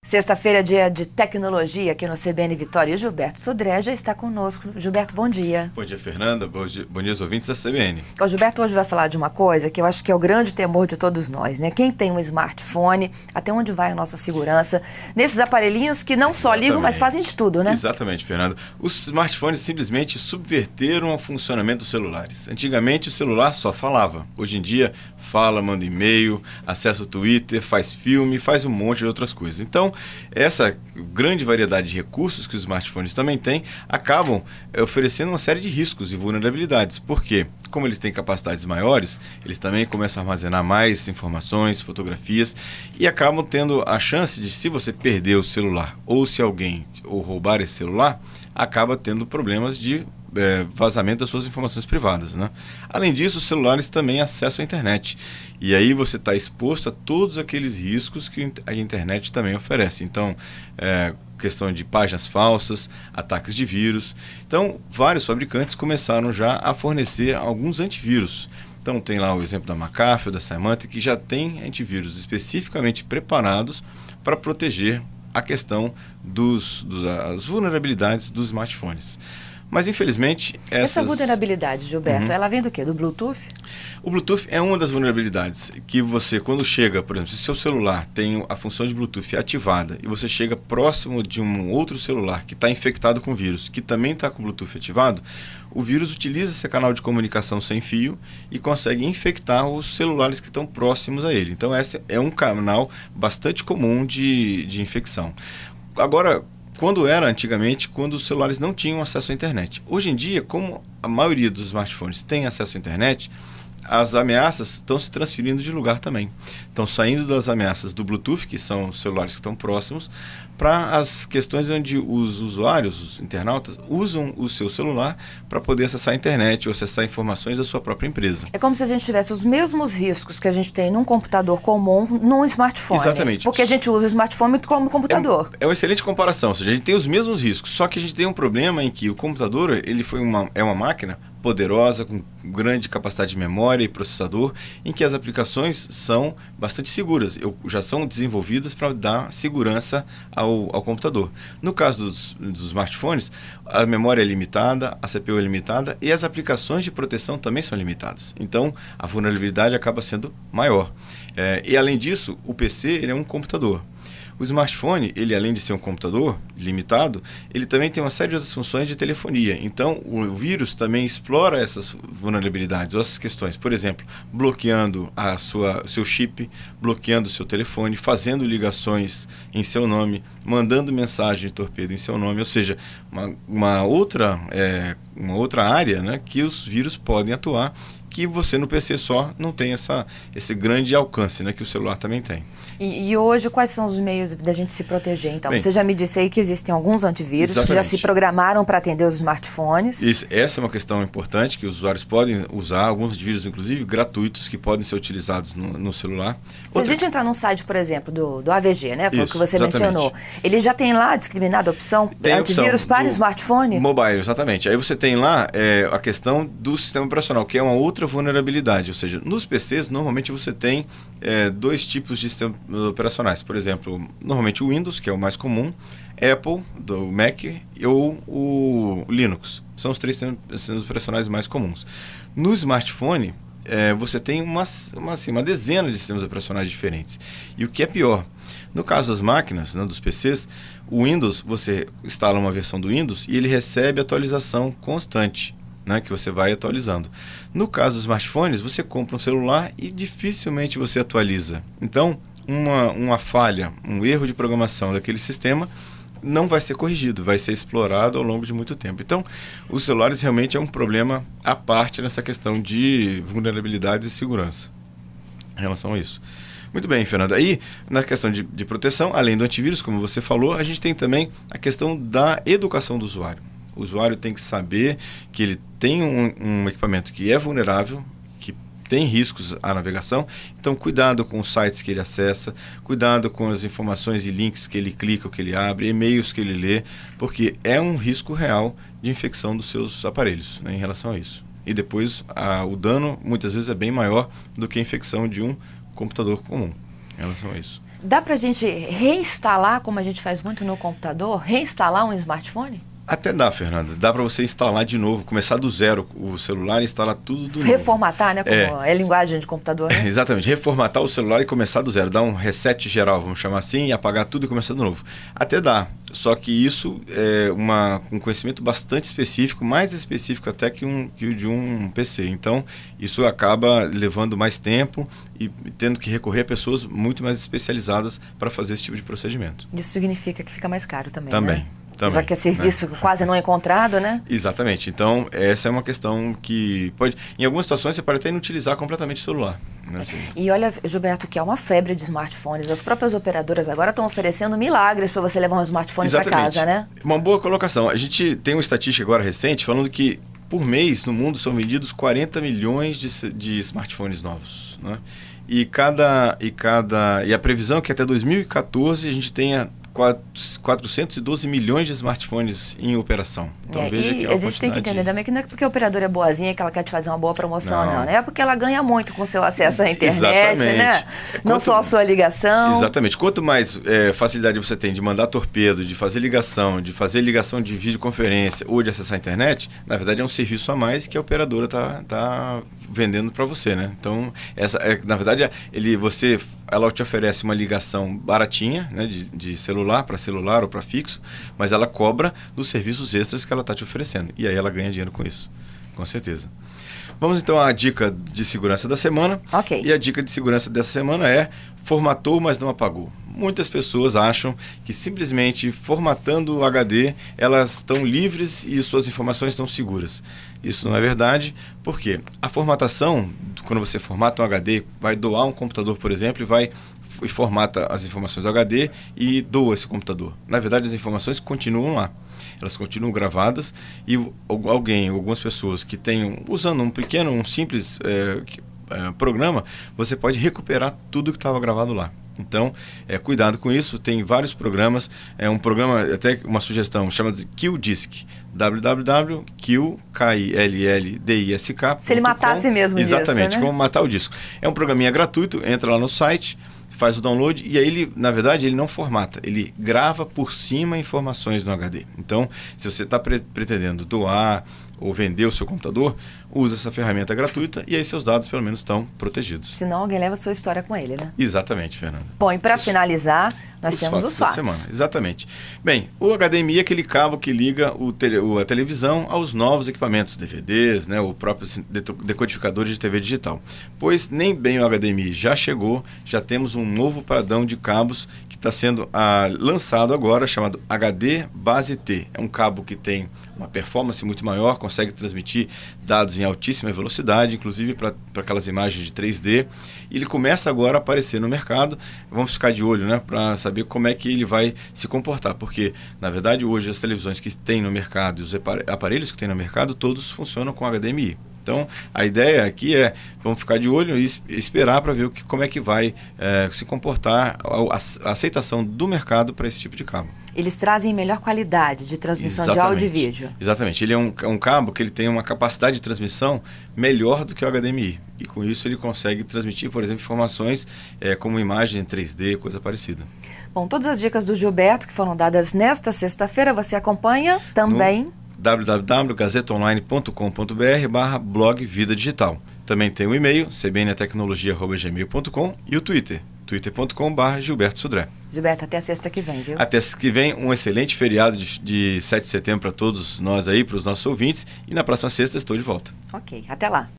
Sexta-feira, dia de tecnologia aqui no CBN Vitória, e o Gilberto Sodré já está conosco. Gilberto, bom dia. Bom dia, Fernanda. Bom dia aos ouvintes da CBN. O Gilberto hoje vai falar de uma coisa que eu acho que é o grande temor de todos nós, né? Quem tem um smartphone, até onde vai a nossa segurança? Nesses aparelhinhos que não só ligam, mas fazem de tudo, né? Exatamente, Fernanda. Os smartphones simplesmente subverteram o funcionamento dos celulares. Antigamente o celular só falava. Hoje em dia fala, manda e-mail, acessa o Twitter, faz filme, faz um monte de outras coisas. Então, essa grande variedade de recursos que os smartphones também têm acabam oferecendo uma série de riscos e vulnerabilidades. Por quê? Como eles têm capacidades maiores, eles também começam a armazenar mais informações, fotografias e acabam tendo a chance de, se você perder o celular ou se alguém roubar esse celular, acaba tendo problemas de vazamento das suas informações privadas, né? Além disso, os celulares também acessam a internet. E aí você está exposto a todos aqueles riscos que a internet também oferece. Então, questão de páginas falsas, ataques de vírus. Então, vários fabricantes começaram já a fornecer alguns antivírus. Então, tem lá o exemplo da McAfee, da Symantec, que já tem antivírus especificamente preparados para proteger a questão das vulnerabilidades dos smartphones. Mas, infelizmente, essa vulnerabilidade, Gilberto, ela vem do quê? Do Bluetooth? O Bluetooth é uma das vulnerabilidades que você, quando chega, por exemplo, se seu celular tem a função de Bluetooth ativada e você chega próximo de um outro celular que está infectado com vírus, que também está com o Bluetooth ativado, o vírus utiliza esse canal de comunicação sem fio e consegue infectar os celulares que estão próximos a ele. Então, esse é um canal bastante comum de infecção. Agora, antigamente, quando os celulares não tinham acesso à internet. Hoje em dia, como a maioria dos smartphones tem acesso à internet, as ameaças estão se transferindo de lugar também. Estão saindo das ameaças do Bluetooth, que são os celulares que estão próximos, para as questões onde os usuários, os internautas, usam o seu celular para poder acessar a internet ou acessar informações da sua própria empresa. É como se a gente tivesse os mesmos riscos que a gente tem num computador comum, num smartphone. Exatamente. Porque a gente usa o smartphone como computador. É uma excelente comparação, ou seja, a gente tem os mesmos riscos, só que a gente tem um problema em que o computador é uma máquina poderosa, com grande capacidade de memória e processador, em que as aplicações são bastante seguras, já são desenvolvidas para dar segurança ao computador. No caso dos smartphones, a memória é limitada, a CPU é limitada e as aplicações de proteção também são limitadas. Então, a vulnerabilidade acaba sendo maior. E além disso, o PC ele é um computador. O smartphone, ele além de ser um computador limitado, ele também tem uma série de outras funções de telefonia. Então, o vírus também explora essas vulnerabilidades, essas questões. Por exemplo, bloqueando seu chip, bloqueando o seu telefone, fazendo ligações em seu nome, mandando mensagem de torpedo em seu nome. Ou seja, uma outra área, né, que os vírus podem atuar, que você no PC só não tem esse grande alcance, né, que o celular também tem. E hoje, quais são os meios da gente se proteger? Então, você já me disse aí que existem alguns antivírus. Exatamente. Que já se programaram para atender os smartphones. Essa é uma questão importante, que os usuários podem usar, alguns antivírus, inclusive, gratuitos, que podem ser utilizados no celular. Se a gente entrar num site, por exemplo, do AVG, né, foi o que você mencionou, ele já tem lá discriminada a opção antivírus para smartphone? Mobile, exatamente. Aí você tem lá a questão do sistema operacional, que é uma outra vulnerabilidade, ou seja, nos PCs normalmente você tem dois tipos de sistemas operacionais, por exemplo, normalmente o Windows, que é o mais comum, Apple, do Mac, ou o Linux, são os três sistemas operacionais mais comuns. No smartphone, você tem uma dezena de sistemas operacionais diferentes, e o que é pior, no caso das máquinas, né, dos PCs, o Windows, você instala uma versão do Windows e ele recebe atualização constante, né, que você vai atualizando. No caso dos smartphones, você compra um celular e dificilmente você atualiza. Então, uma falha, um erro de programação daquele sistema não vai ser corrigido, vai ser explorado ao longo de muito tempo. Então, os celulares realmente é um problema à parte nessa questão de vulnerabilidade e segurança em relação a isso. Muito bem, Fernanda. Aí, na questão de proteção, além do antivírus, como você falou, a gente tem também a questão da educação do usuário. O usuário tem que saber que ele tem um equipamento que é vulnerável, que tem riscos à navegação. Então, cuidado com os sites que ele acessa, cuidado com as informações e links que ele clica, que ele abre, e-mails que ele lê, porque é um risco real de infecção dos seus aparelhos, né, em relação a isso. E depois, o dano, muitas vezes, é bem maior do que a infecção de um computador comum em relação a isso. Dá pra gente reinstalar, como a gente faz muito no computador, reinstalar um smartphone? Até dá, Fernanda. Dá para você instalar de novo, começar do zero o celular e instalar tudo do novo. Reformatar, né? Como é linguagem de computador, né? Exatamente. Reformatar o celular e começar do zero. Dar um reset geral, vamos chamar assim, e apagar tudo e começar de novo. Até dá. Só que isso é um conhecimento bastante específico, mais específico até que o de um PC. Então, isso acaba levando mais tempo e tendo que recorrer a pessoas muito mais especializadas para fazer esse tipo de procedimento. Isso significa que fica mais caro também, Também. né? Também, já que é serviço quase não encontrado, né? Exatamente. Então, essa é uma questão que pode... Em algumas situações, você pode até inutilizar completamente o celular. Né? Assim. E olha, Gilberto, que é uma febre de smartphones. As próprias operadoras agora estão oferecendo milagres para você levar um smartphone para casa, né? Uma boa colocação. A gente tem uma estatística agora recente falando que, por mês, no mundo, são vendidos 40 milhões de smartphones novos. Né? E a previsão é que até 2014 a gente tenha 412 milhões de smartphones em operação. Então, veja que a gente tem que entender também que não é porque a operadora é boazinha que ela quer te fazer uma boa promoção, não. É porque ela ganha muito com o seu acesso à internet, né? Não só a sua ligação. Exatamente. Quanto mais facilidade você tem de mandar torpedo, de fazer ligação de videoconferência ou de acessar a internet, na verdade é um serviço a mais que a operadora está vendendo para você, né? Então, na verdade, ela te oferece uma ligação baratinha, né, de celular para celular ou para fixo, mas ela cobra dos serviços extras que ela está te oferecendo. E aí ela ganha dinheiro com isso, com certeza. Vamos então à dica de segurança da semana. Ok. E a dica de segurança dessa semana é: formatou, mas não apagou. Muitas pessoas acham que simplesmente formatando o HD, elas estão livres e suas informações estão seguras. Isso não é verdade, porque a formatação, quando você formata um HD, vai doar um computador, por exemplo, e formata as informações do HD e doa esse computador. Na verdade, as informações continuam lá. Elas continuam gravadas e algumas pessoas que tenham, usando um simples programa, você pode recuperar tudo que estava gravado lá. Então, cuidado com isso, tem vários programas, um programa, até uma sugestão, chama de QDisk, www.killdisk.com. Se ele matasse mesmo o disco, exatamente, né? como matar o disco. É um programinha gratuito, entra lá no site, faz o download e aí ele, na verdade, ele não formata, ele grava por cima informações no HD. Então, se você está pretendendo doar ou vender o seu computador, usa essa ferramenta gratuita e aí seus dados pelo menos estão protegidos. Senão alguém leva a sua história com ele, né? Exatamente, Fernanda. Bom, e para finalizar, nós temos os fatos. Semana. Exatamente. Bem, o HDMI é aquele cabo que liga a televisão aos novos equipamentos, DVDs, né, o próprio decodificador de TV digital. Pois nem bem o HDMI já chegou, já temos um novo padrão de cabos que está sendo lançado agora, chamado HD Base T. É um cabo que tem uma performance muito maior, consegue transmitir dados em altíssima velocidade, inclusive para aquelas imagens de 3D. E ele começa agora a aparecer no mercado. Vamos ficar de olho, né, para saber como é que ele vai se comportar, porque, na verdade, hoje as televisões que tem no mercado e os aparelhos que tem no mercado, todos funcionam com HDMI. Então, a ideia aqui vamos ficar de olho e esperar para ver como é que vai se comportar a aceitação do mercado para esse tipo de cabo. Eles trazem melhor qualidade de transmissão de áudio e vídeo. Exatamente. Ele é um cabo que ele tem uma capacidade de transmissão melhor do que o HDMI. E com isso ele consegue transmitir, por exemplo, informações como imagem em 3D, coisa parecida. Bom, todas as dicas do Gilberto que foram dadas nesta sexta-feira, você acompanha também www.gazetonline.com.br/blog Vida Digital. Também tem o e-mail, cbntecnologia@gmail.com, e o twitter.com/Gilberto Sudré. Gilberto, até a sexta que vem, viu? Até sexta que vem, um excelente feriado de 7 de setembro para todos nós aí, para os nossos ouvintes. E na próxima sexta estou de volta. Ok, até lá.